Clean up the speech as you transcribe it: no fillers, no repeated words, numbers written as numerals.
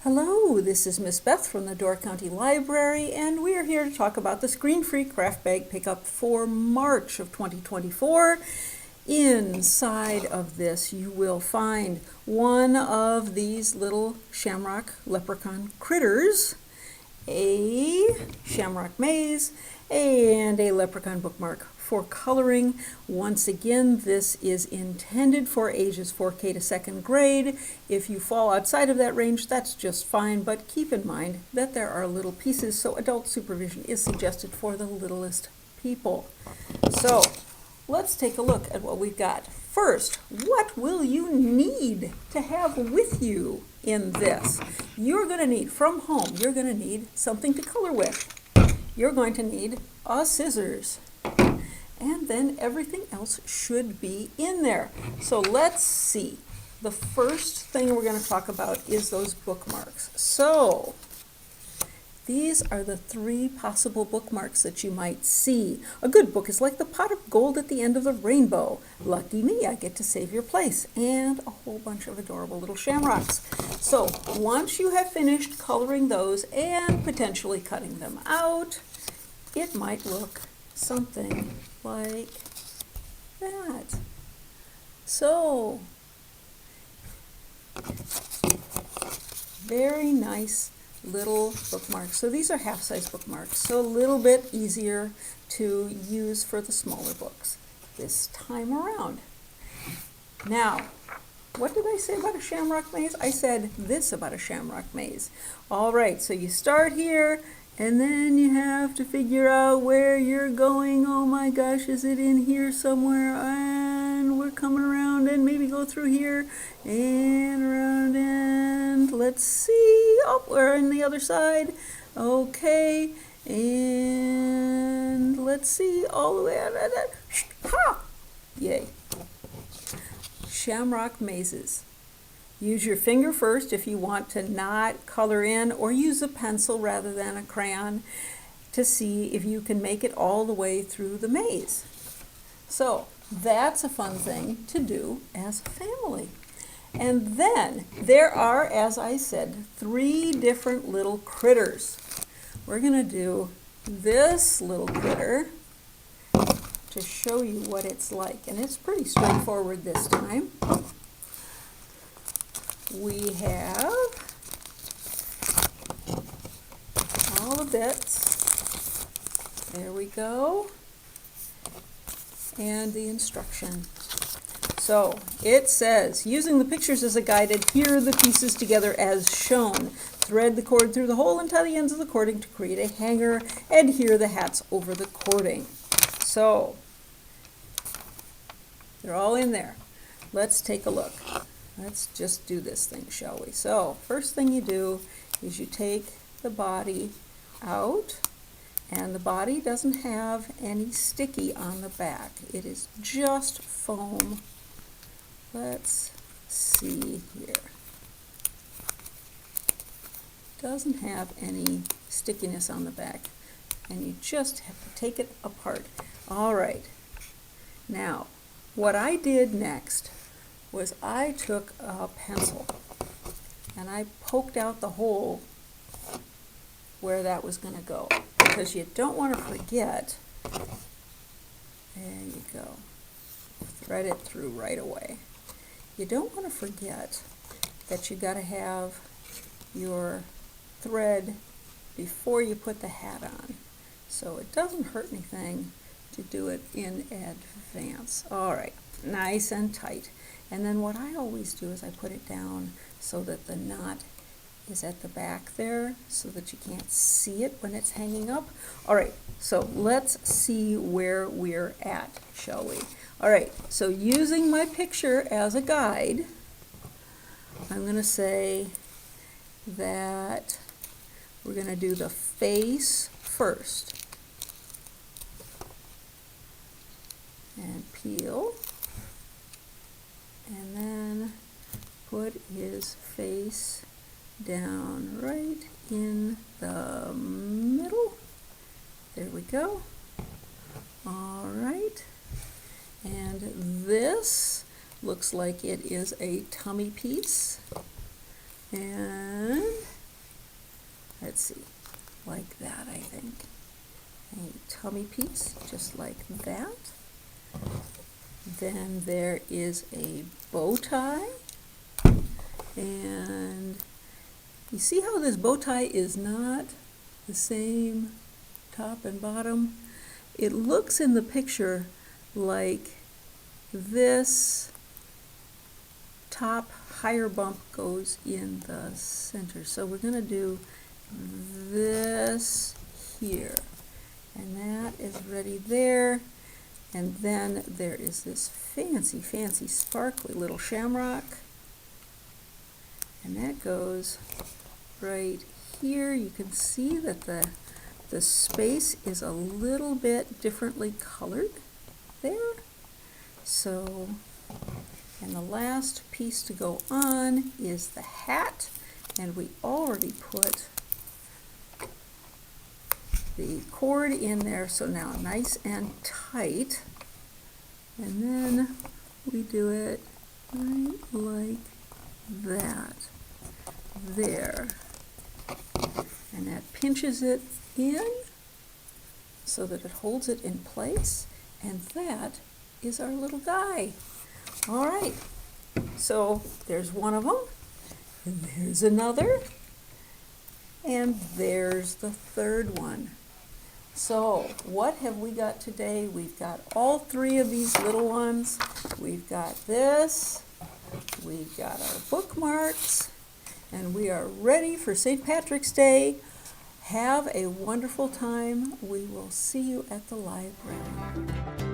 Hello, this is Miss Beth from the Door County Library, and we are here to talk about the screen-free craft bag pickup for March of 2024. Inside of this, you will find one of these little shamrock leprechaun critters, a shamrock maze, and a leprechaun bookmark for coloring. Once again, this is intended for ages 4K to 2nd grade. If you fall outside of that range, that's just fine, but keep in mind that there are little pieces, so adult supervision is suggested for the littlest people. So let's take a look at what we've got. First, what will you need to have with you in this? You're going to need, from home, you're going to need something to color with. You're going to need scissors. And then everything else should be in there. So let's see. The first thing we're going to talk about is those bookmarks. So these are the 3 possible bookmarks that you might see. A good book is like the pot of gold at the end of the rainbow. Lucky me, I get to save your place. And a whole bunch of adorable little shamrocks. So once you have finished coloring those and potentially cutting them out, it might look something like that. So, very nice little bookmarks. So these are half-size bookmarks, so a little bit easier to use for the smaller books this time around. Now, what did I say about a shamrock maze? I said this about a shamrock maze. All right, so you start here, and then you have to figure out where you're going. Oh my gosh, is it in here somewhere? And we're coming around and maybe go through here and around, and let's see. Oh, we're on the other side. Okay, and let's see all the way out of that. Ha! Yay. Shamrock mazes. Use your finger first if you want to not color in, or use a pencil rather than a crayon to see if you can make it all the way through the maze. So that's a fun thing to do as a family. And then there are, as I said, 3 different little critters. We're going to do this little critter to show you what it's like. And it's pretty straightforward this time. We have all the bits. There we go. And the instruction. So it says, using the pictures as a guide, adhere the pieces together as shown. Thread the cord through the hole and tie the ends of the cording to create a hanger. Adhere the hats over the cording. So they're all in there. Let's take a look. Let's just do this thing, shall we? So, first thing you do is you take the body out, and the body doesn't have any sticky on the back. It is just foam. Let's see here. Doesn't have any stickiness on the back, and you just have to take it apart. All right. Now, what I did next was I took a pencil and I poked out the hole where that was going to go, because you don't want to forget. There you go. Thread it through right away. You don't want to forget that you got to have your thread before you put the hat on, so it doesn't hurt anything to do it in advance. All right, nice and tight. And then what I always do is I put it down so that the knot is at the back there, so that you can't see it when it's hanging up. All right, so let's see where we're at, shall we? All right, so using my picture as a guide, I'm going to say that we're going to do the face first. And peel. And then put his face down right in the middle. There we go. All right. And this looks like it is a tummy piece. And let's see, like that, I think. A tummy piece, just like that. Then there is a bow tie. And you see how this bow tie is not the same top and bottom? It looks in the picture like this top higher bump goes in the center. So we're going to do this here. And that is ready there. And then there is this fancy, fancy, sparkly little shamrock. And that goes right here. You can see that the space is a little bit differently colored there. So, and the last piece to go on is the hat. And we already put the cord in there, so now nice and tight. And then we do it right like that. There. And that pinches it in so that it holds it in place. And that is our little guy. All right. So there's one of them. And there's another. And there's the third one. So what have we got today? We've got all three of these little ones. We've got this. We've got our bookmarks. And we are ready for St. Patrick's Day. Have a wonderful time. We will see you at the library.